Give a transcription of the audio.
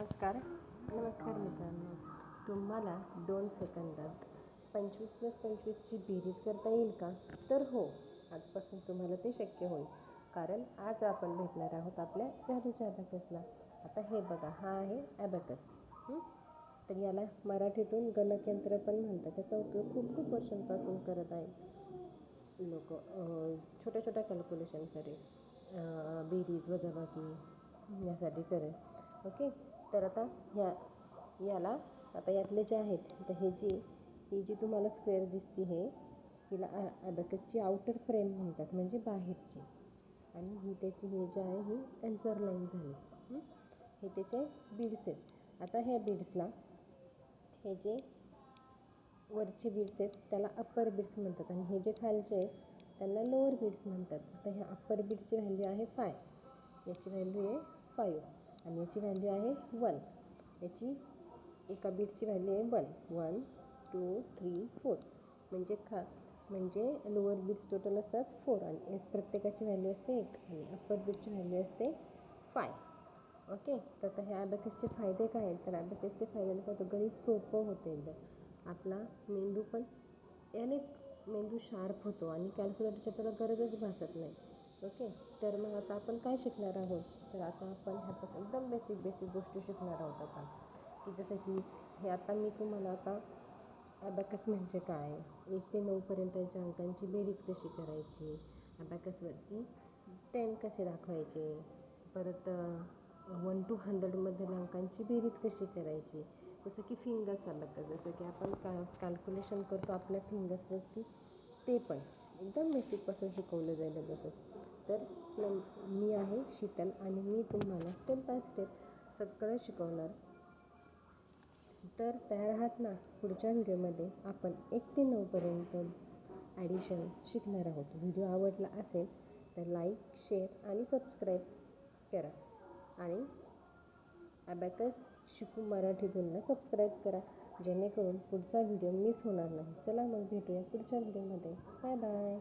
नमस्कार मित्रांनो. तुम्हाला 2 सेकंदात 25+25ची बेरीज करता येईल का? तर हो, आजपासून तुम्हाला ते शक्य होईल. कारण आज आपण भेटणार आहोत आपल्या जादूच्या अबॅकसला. आता हे बघा, हा आहे ॲबॅकस. तर याला मराठीतून गणकयंत्र पण म्हणतात. त्याचा उपयोग खूप खूप वर्षांपासून करत आहे लोक छोट्या छोट्या कॅल्क्युलेशनसाठी, बेरीज वजाबाकी यासाठी करत. ओके. तर आता याला आता यातले जे आहेत, तर ही जी तुम्हाला स्क्वेअर दिसते हिला ॲबॅकसची आउटर फ्रेम म्हणतात, म्हणजे बाहेरची. आणि ही त्याची हे जे आहे ही एन्सर लाईन झाली. हे त्याचे बीड्स आहेत. आता ह्या बीड्सला हे जे वरचे बीड्स आहेत त्याला अप्पर बीड्स म्हणतात, आणि हे जे खालचे आहेत त्यांना लोअर बीड्स म्हणतात. आता ह्या अप्पर बीड्सची व्हॅल्यू आहे 5, याची व्हॅल्यू आहे 5, आणि याची व्हॅल्यू आहे 1. याची एका बीटची व्हॅल्यू आहे 1 2 3 4, म्हणजे लोअर बीट्स टोटल असतात 4, आणि प्रत्येकाची व्हॅल्यू असते 1, आणि अप्पर बीटची व्हॅल्यू असते 5. ओके. तर आता ह्या ॲबॅकसचे फायदे काय आहेत? तर ॲबॅकसचे फायद्याने होतं गणित सोपं होतं एकदम. आपला मेंदू पण याने मेंदू शार्प होतो, आणि कॅल्क्युलेटरची त्याला गरजच भासत नाही. ओके. तर मग आता आपण काय शिकणार आहोत? तर आता आपण ह्यापासून एकदम बेसिक गोष्टी शिकणार आहोत आपण, की जसं की हे आता मी तुम्हाला आता ॲबॅकस म्हणजे काय, 1 ते 9पर्यंतच्या अंकांची बेरीज कशी करायची, ॲबॅकसवरती 10 कसे दाखवायचे, परत 1 to 100मधील अंकांची बेरीज कशी करायची, जसं की फिंगर्स ॲबॅकस, जसं की आपण कॅल्क्युलेशन करतो आपल्या फिंगर्सवरती, ते पण एकदम बेसिकपासून शिकवलं जाईल ॲबॅकस. तर मी आहे शीतल, आणि मी तुम्हाला स्टेप बाय स्टेप सगळं शिकवणार. तर तयार आहात ना? पुढच्या व्हिडिओमध्ये आपण 1 ते 9पर्यंत ॲडिशन शिकणार आहोत. व्हिडिओ आवडला असेल तर लाईक, शेअर आणि सबस्क्राईब करा, आणि ॲबॅकस शिकू मराठीतूनला सबस्क्राईब करा, जेणेकरून पुढचा व्हिडिओ मिस होणार नाही. चला मग भेटूया पुढच्या व्हिडिओमध्ये. Bye bye.